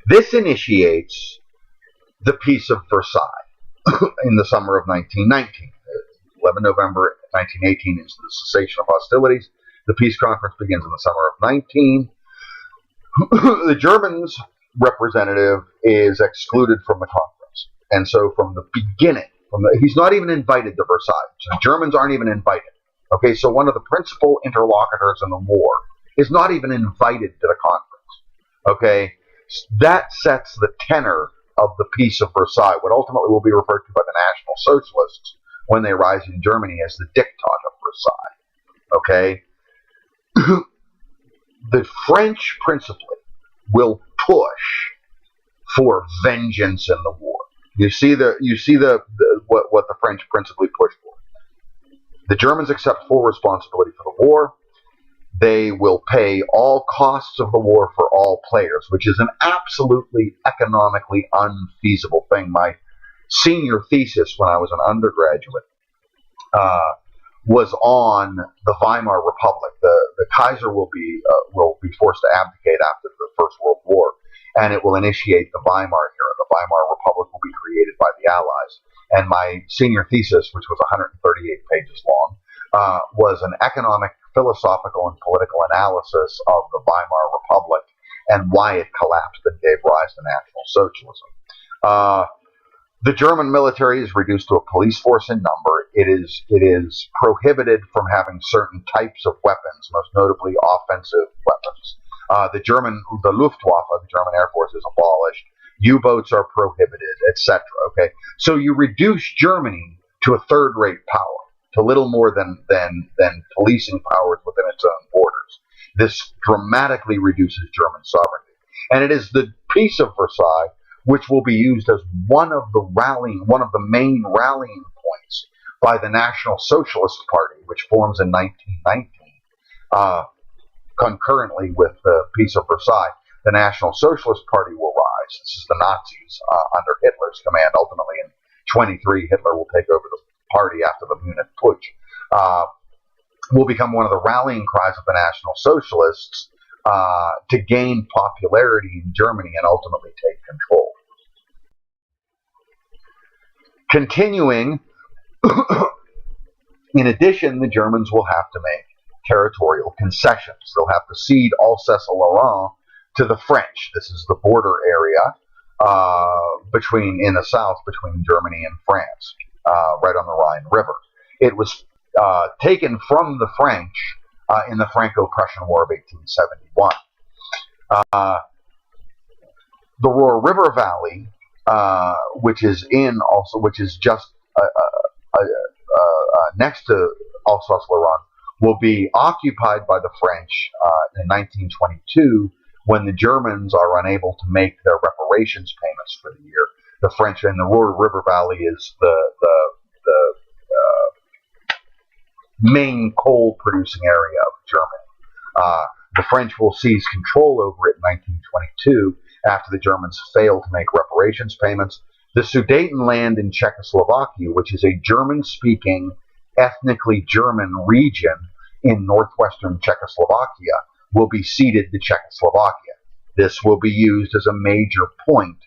This initiates the Peace of Versailles in the summer of 1919. 11 November 1918 is the cessation of hostilities. The peace conference begins in the summer of 19. The Germans' representative is excluded from the conference. And so from the beginning, he's not even invited to Versailles. So Germans aren't even invited. Okay, so one of the principal interlocutors in the war is not even invited to the conference. Okay, that sets the tenor of the Peace of Versailles, what ultimately will be referred to by the National Socialists when they rise in Germany as the Diktat of Versailles. Okay, the French principally will push for vengeance in the war. You see what the French principally push for. The Germans accept full responsibility for the war. They will pay all costs of the war for all players, which is an absolutely economically unfeasible thing. My senior thesis when I was an undergraduate was on the Weimar Republic. The Kaiser will be forced to abdicate after the First World War, and it will initiate the Weimar era. The Weimar Republic will be created by the Allies. And my senior thesis, which was 138 pages long, was an economic, philosophical, and political analysis of the Weimar Republic and why it collapsed and gave rise to National Socialism. The German military is reduced to a police force in number. It is prohibited from having certain types of weapons, most notably offensive weapons. The Luftwaffe, the German Air Force, is abolished. U-boats are prohibited, etc. Okay, so you reduce Germany to a third-rate power, to little more than policing powers within its own borders. This dramatically reduces German sovereignty, and it is the Peace of Versailles which will be used as one of the main rallying points by the National Socialist Party, which forms in 1919, concurrently with the Peace of Versailles. The National Socialist Party will rise. This is the Nazis under Hitler's command. Ultimately, in 1923, Hitler will take over the party after the Munich Putsch. will become one of the rallying cries of the National Socialists to gain popularity in Germany and ultimately take control. Continuing, in addition, the Germans will have to make territorial concessions. They'll have to cede Alsace-Lorraine to the French. This is the border area in the south between Germany and France, right on the Rhine River. It was taken from the French in the Franco-Prussian War of 1871. The Roer River Valley, which is just next to Alsace-Lorraine, will be occupied by the French in 1922 when the Germans are unable to make their reparations payments for the year. The French and the Roer River Valley is the main coal-producing area of Germany. The French will seize control over it in 1922 after the Germans fail to make reparations payments. The Sudetenland in Czechoslovakia, which is a German-speaking, ethnically German region in northwestern Czechoslovakia, will be ceded to Czechoslovakia. This will be used as a major point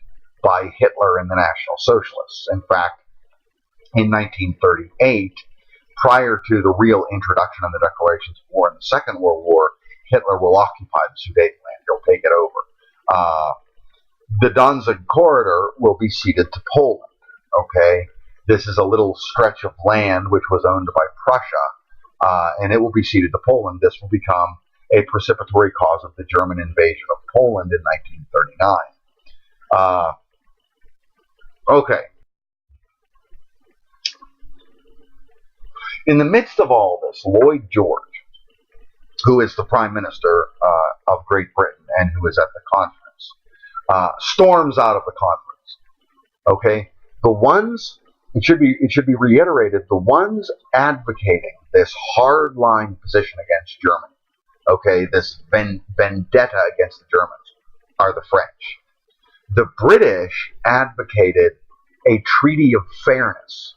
by Hitler and the National Socialists. In fact, in 1938, prior to the real introduction of the declarations of war in the Second World War, Hitler will occupy the Sudetenland. He'll take it over. The Danzig corridor will be ceded to Poland. Okay, this is a little stretch of land which was owned by Prussia, and it will be ceded to Poland. This will become a precipitory cause of the German invasion of Poland in 1939. Okay. In the midst of all this, Lloyd George, who is the Prime Minister of Great Britain and who is at the conference, storms out of the conference. Okay, it should be reiterated, the ones advocating this hardline position against Germany, okay, this vendetta against the Germans, are the French. The British advocated a treaty of fairness.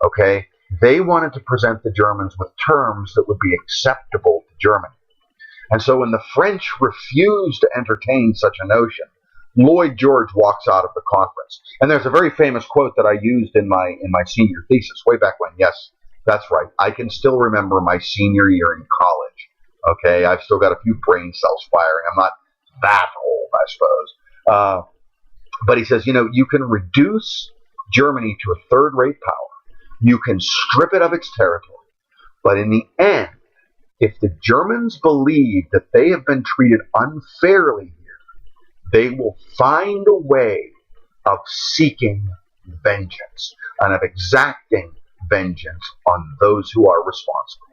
Okay, they wanted to present the Germans with terms that would be acceptable to Germany. And so when the French refused to entertain such a notion, Lloyd George walks out of the conference. And there's a very famous quote that I used in my senior thesis way back when. Yes, that's right. I can still remember my senior year in college. Okay, I've still got a few brain cells firing. I'm not that old, I suppose. But he says, you can reduce Germany to a third-rate power. You can strip it of its territory. But in the end, if the Germans believe that they have been treated unfairly here, they will find a way of seeking vengeance and of exacting vengeance on those who are responsible.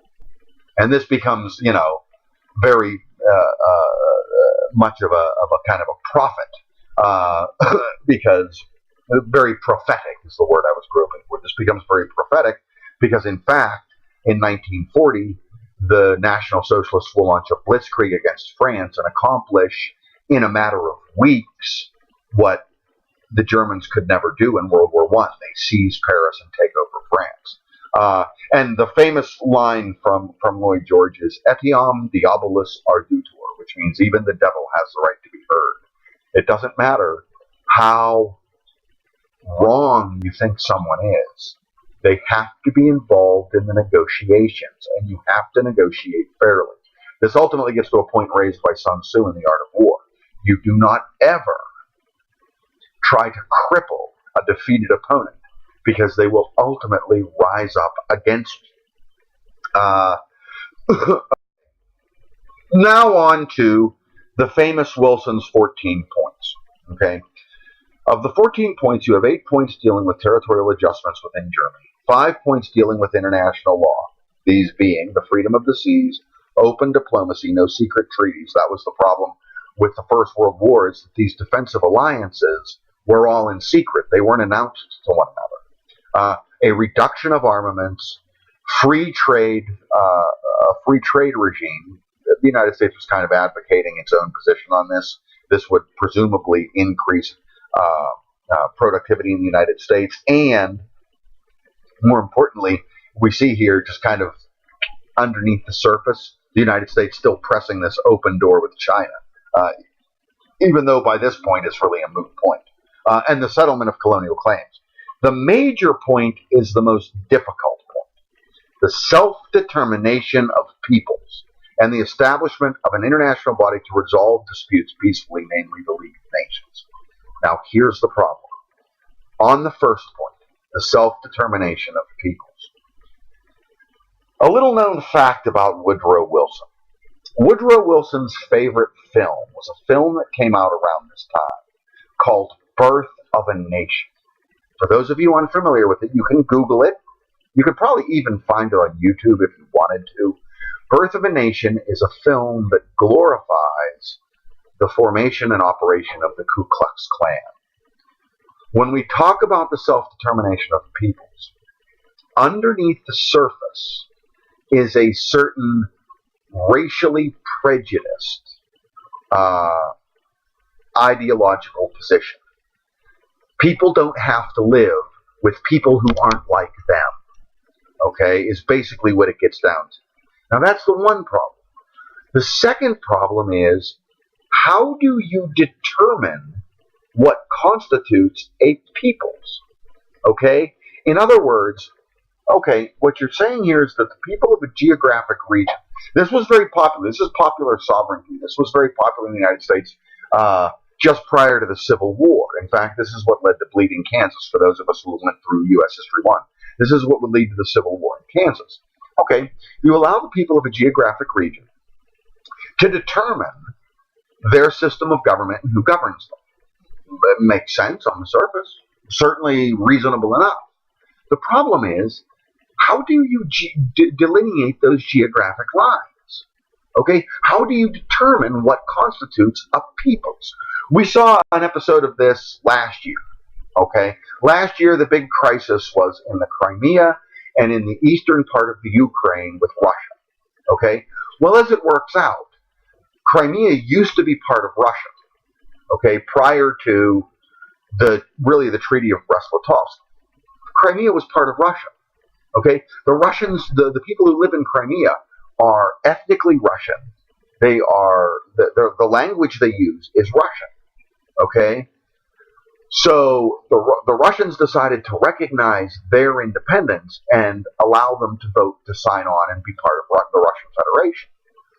And this becomes, very much of a kind of a prophet, because very prophetic is the word I was groping for. This becomes very prophetic because, in fact, in 1940, the National Socialists will launch a blitzkrieg against France and accomplish in a matter of weeks what the Germans could never do in World War I. They seize Paris and take over France. And the famous line from Lloyd George is, Etiam diabolus argutur, which means even the devil has the right to be heard. It doesn't matter how wrong you think someone is. They have to be involved in the negotiations, and you have to negotiate fairly. This ultimately gets to a point raised by Sun Tzu in The Art of War. You do not ever try to cripple a defeated opponent, because they will ultimately rise up against you. Now on to the famous Wilson's 14 points. Okay, of the 14 points, you have 8 points dealing with territorial adjustments within Germany, 5 points dealing with international law, these being the freedom of the seas, open diplomacy, no secret treaties. That was the problem with the First World War, is that these defensive alliances were all in secret. They weren't announced to one another. A reduction of armaments, free trade regime. The United States was kind of advocating its own position on this. This would presumably increase productivity in the United States, and more importantly, we see here just kind of underneath the surface, the United States still pressing this open door with China, even though by this point it's really a moot point, and the settlement of colonial claims. The major point is the most difficult point: the self-determination of peoples and the establishment of an international body to resolve disputes peacefully, namely the League of Nations. Now, here's the problem. On the first point, the self-determination of peoples. A little-known fact about Woodrow Wilson. Woodrow Wilson's favorite film was a film that came out around this time called Birth of a Nation. For those of you unfamiliar with it, you can Google it. You could probably even find it on YouTube if you wanted to. Birth of a Nation is a film that glorifies the formation and operation of the Ku Klux Klan. When we talk about the self-determination of peoples, underneath the surface is a certain racially prejudiced ideological position. People don't have to live with people who aren't like them, okay, is basically what it gets down to. Now, that's the one problem. The second problem is, how do you determine what constitutes a peoples? Okay? In other words, okay, what you're saying here is that the people of a geographic region, this was very popular. This is popular sovereignty. This was very popular in the United States just prior to the Civil War. In fact, this is what led to Bleeding Kansas, for those of us who went through U.S. History 1. This is what would lead to the Civil War in Kansas. Okay, you allow the people of a geographic region to determine their system of government and who governs them. It makes sense on the surface, certainly reasonable enough. The problem is, how do you delineate those geographic lines? Okay, how do you determine what constitutes a peoples? We saw an episode of this last year. Okay, last year the big crisis was in the Crimea and in the eastern part of the Ukraine with Russia. Okay, well, as it works out, Crimea used to be part of Russia. Okay, prior to the Treaty of Brest-Litovsk, Crimea was part of Russia. Okay, the Russians, the people who live in Crimea are ethnically Russian. They are the language they use is Russian. Okay, so the Russians decided to recognize their independence and allow them to vote to sign on and be part of the Russian Federation.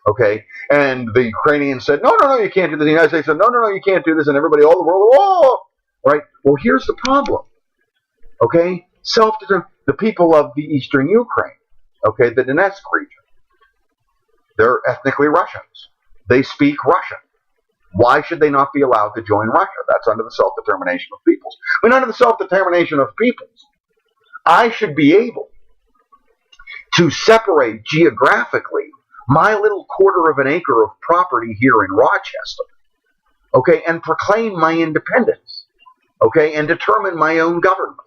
Okay, and the Ukrainians said, no, you can't do this. The United States said, no, you can't do this. And everybody, all the world, whoa! Right? Well, here's the problem. Okay, the people of the eastern Ukraine, okay, the Donetsk region, they're ethnically Russians. They speak Russian. Why should they not be allowed to join Russia? That's under the self-determination of peoples. But under the self-determination of peoples, I should be able to separate geographically my little quarter of an acre of property here in Rochester, okay, and proclaim my independence, okay, and determine my own government.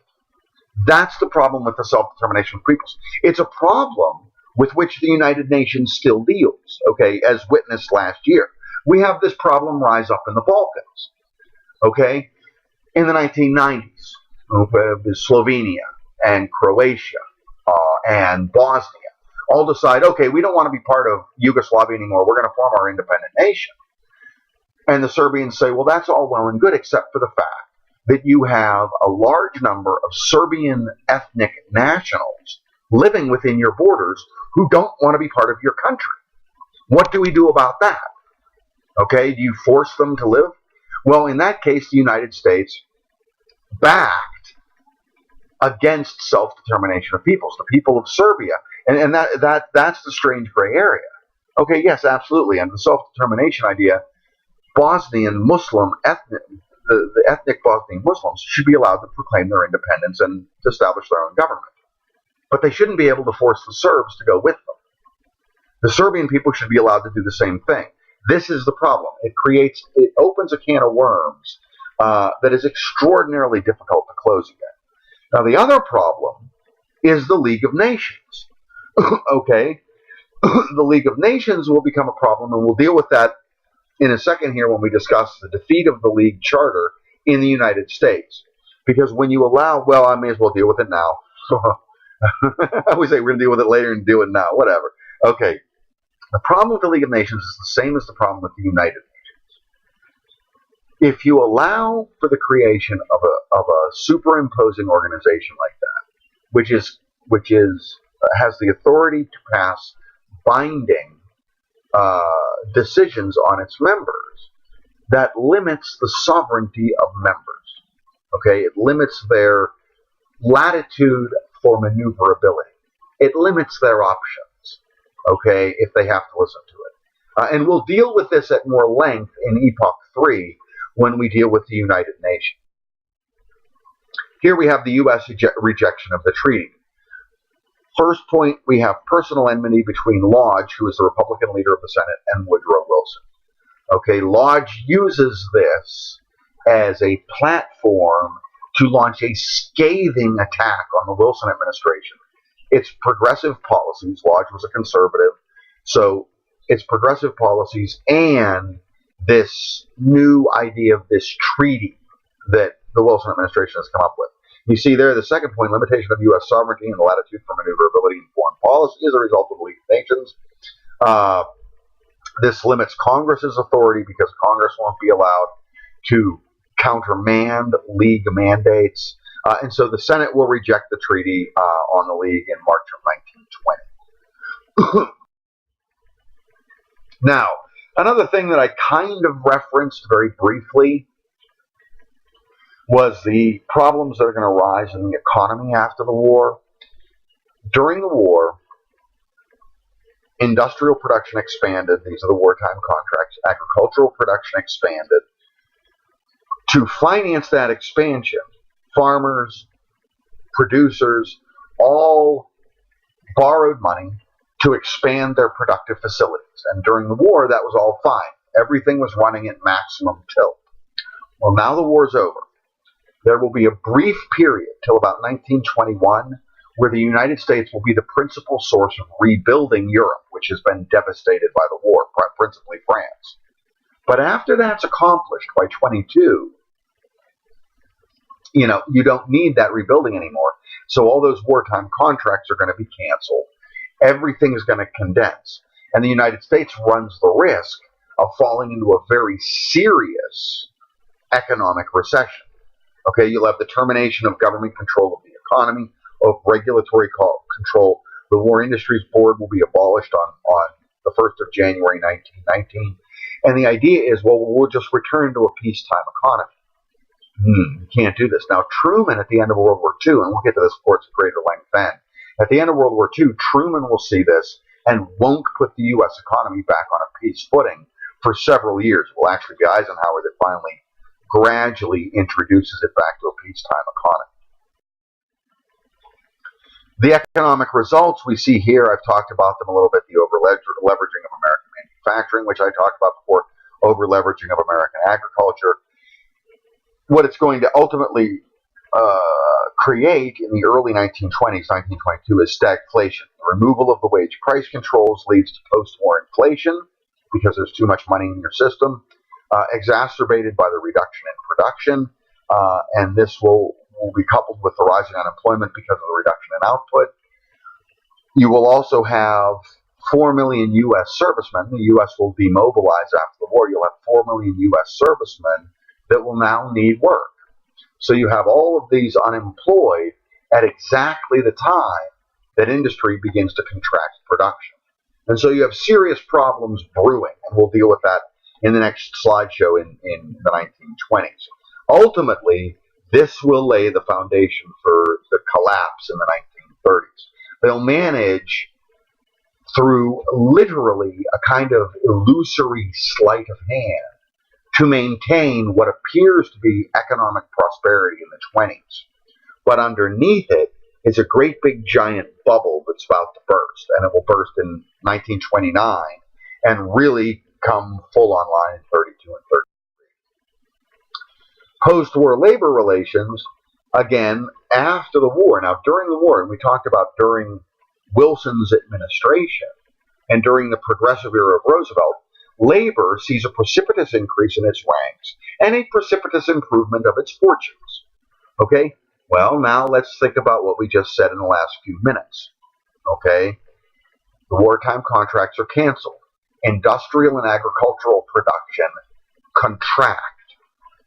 That's the problem with the self-determination of peoples. It's a problem with which the United Nations still deals, okay, as witnessed last year. We have this problem rise up in the Balkans, okay, in the 1990s, Slovenia and Croatia and Bosnia all decide, okay, we don't want to be part of Yugoslavia anymore. We're going to form our independent nation. And the Serbians say, well, that's all well and good, except for the fact that you have a large number of Serbian ethnic nationals living within your borders who don't want to be part of your country. What do we do about that? Okay, do you force them to live? Well, in that case, the United States backed against self-determination of peoples, the people of Serbia. And that's the strange gray area. Okay, yes, absolutely. And the self-determination idea, Bosnian Muslim the ethnic Bosnian Muslims should be allowed to proclaim their independence and to establish their own government. But they shouldn't be able to force the Serbs to go with them. The Serbian people should be allowed to do the same thing. This is the problem. It opens a can of worms that is extraordinarily difficult to close again. Now, the other problem is the League of Nations. Okay? The League of Nations will become a problem, and we'll deal with that in a second here when we discuss the defeat of the League Charter in the United States. Because when you allow, well, I may as well deal with it now. I always say we're going to deal with it later and do it now, whatever. Okay, the problem with the League of Nations is the same as the problem with the United Nations. If you allow for the creation of a superimposing organization like that, which is has the authority to pass binding decisions on its members, that limits the sovereignty of members. Okay, it limits their latitude for maneuverability. It limits their options. Okay, if they have to listen to it, and we'll deal with this at more length in Epoch 3 when we deal with the United Nations. Here we have the U.S. rejection of the treaty. First point, we have personal enmity between Lodge, who is the Republican leader of the Senate, and Woodrow Wilson. Okay, Lodge uses this as a platform to launch a scathing attack on the Wilson administration. Its progressive policies, Lodge was a conservative, so its progressive policies and this new idea of this treaty that the Wilson administration has come up with. You see there, the second point, limitation of U.S. sovereignty and the latitude for maneuverability in foreign policy as a result of the League of Nations. This limits Congress's authority because Congress won't be allowed to countermand League mandates. And so the Senate will reject the treaty on the League in March of 1920. Now, another thing that I kind of referenced very briefly was the problems that are going to rise in the economy after the war. During the war, industrial production expanded. These are the wartime contracts. Agricultural production expanded. To finance that expansion, farmers, producers, all borrowed money to expand their productive facilities. And during the war, that was all fine. Everything was running at maximum tilt. Well, now the war's over. There will be a brief period till about 1921 where the United States will be the principal source of rebuilding Europe, which has been devastated by the war, principally France. But after that's accomplished by 22, you don't need that rebuilding anymore. So all those wartime contracts are going to be canceled. Everything is going to condense. And the United States runs the risk of falling into a very serious economic recession. Okay, you'll have the termination of government control of the economy, of regulatory control. The War Industries Board will be abolished on the 1st of January 1919. And the idea is, well, we'll just return to a peacetime economy. You can't do this. Now, Truman, at the end of World War II, and we'll get to this, of course, at greater length then, at the end of World War II, Truman will see this and won't put the U.S. economy back on a peace footing for several years. It will actually be Eisenhower that finally gradually introduces it back to a peacetime economy. The economic results we see here, I've talked about them a little bit, the over-leveraging of American manufacturing, which I talked about before, over-leveraging of American agriculture. What it's going to ultimately create in the early 1920s, 1922, is stagflation. The removal of the wage price controls leads to post-war inflation because there's too much money in your system, exacerbated by the reduction in production, and this will be coupled with the rising unemployment because of the reduction in output. You will also have 4 million U.S. servicemen. The U.S. will demobilize after the war. You'll have 4 million U.S. servicemen that will now need work. So you have all of these unemployed at exactly the time that industry begins to contract production. And so you have serious problems brewing, and we'll deal with that in the next slideshow in the 1920s. Ultimately, this will lay the foundation for the collapse in the 1930s. They'll manage, through literally a kind of illusory sleight of hand, to maintain what appears to be economic prosperity in the 20s. But underneath it is a great big giant bubble that's about to burst, and it will burst in 1929 and really come full online in 32 and 33. Post-war labor relations, again, after the war. Now, during the war, and we talked about during Wilson's administration and during the progressive era of Roosevelt, labor sees a precipitous increase in its ranks and a precipitous improvement of its fortunes. Okay? Well, now let's think about what we just said in the last few minutes. Okay? The wartime contracts are canceled. Industrial and agricultural production contract.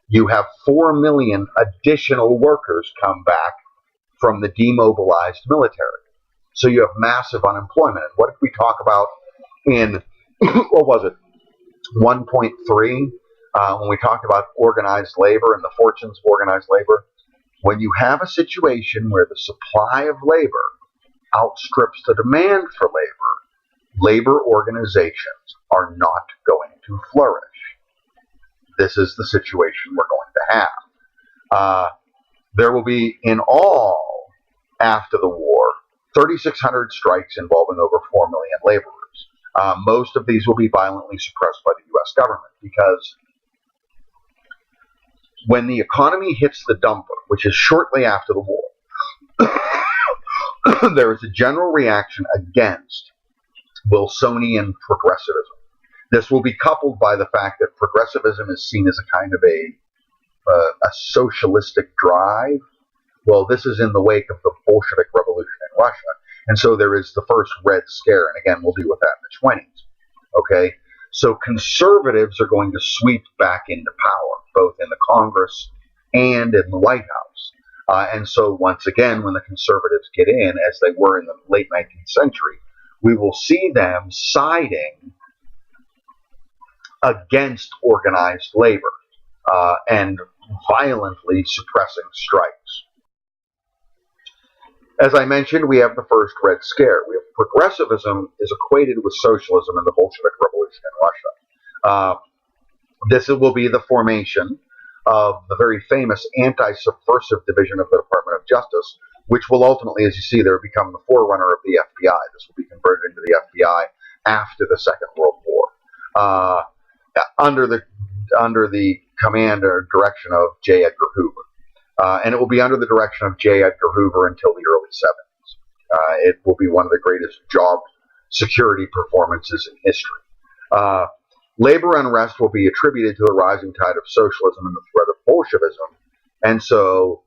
You have 4 million additional workers come back from the demobilized military. So you have massive unemployment. And what did we talk about in, what was it, 1.3, when we talked about organized labor and the fortunes of organized labor? When you have a situation where the supply of labor outstrips the demand for labor organizations are not going to flourish. This is the situation we're going to have. There will be, in all, after the war, 3,600 strikes involving over 4 million laborers. Most of these will be violently suppressed by the U.S. government because when the economy hits the dumper, which is shortly after the war, there is a general reaction against Wilsonian progressivism. This will be coupled by the fact that progressivism is seen as a kind of a socialistic drive. Well, this is in the wake of the Bolshevik Revolution in Russia. And so there is the first Red Scare, and again, we'll deal with that in the 20s. Okay? So conservatives are going to sweep back into power, both in the Congress and in the White House. And so once again, when the conservatives get in, as they were in the late 19th century, we will see them siding against organized labor and violently suppressing strikes. As I mentioned, we have the first Red Scare. We have progressivism is equated with socialism in the Bolshevik Revolution in Russia. This will be the formation of the very famous anti-subversive division of the Department of Justice, which will ultimately, as you see there, become the forerunner of the FBI. This will be converted into the FBI after the Second World War, under the command or direction of J. Edgar Hoover. And it will be under the direction of J. Edgar Hoover until the early 70s. It will be one of the greatest job security performances in history. Labor unrest will be attributed to the rising tide of socialism and the threat of Bolshevism, and so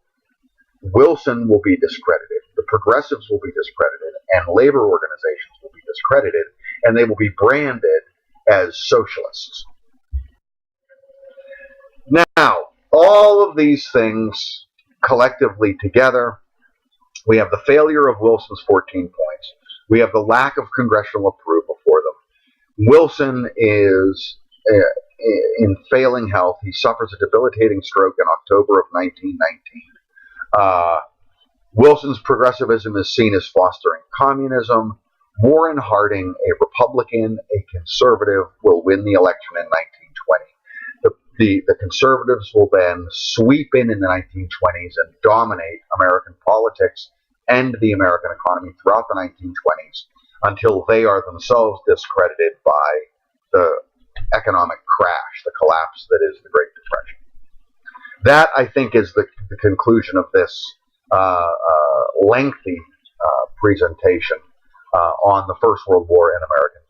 Wilson will be discredited, the progressives will be discredited, and labor organizations will be discredited, and they will be branded as socialists. Now, all of these things collectively together, we have the failure of Wilson's 14 points. We have the lack of congressional approval for them. Wilson is in failing health. He suffers a debilitating stroke in October of 1919. Wilson's progressivism is seen as fostering communism. Warren Harding, a Republican, a conservative, will win the election in 1920. The conservatives will then sweep in the 1920s and dominate American politics and the American economy throughout the 1920s until they are themselves discredited by the economic crash, the collapse that is the Great Depression. That, I think, is the conclusion of this lengthy presentation on the First World War and American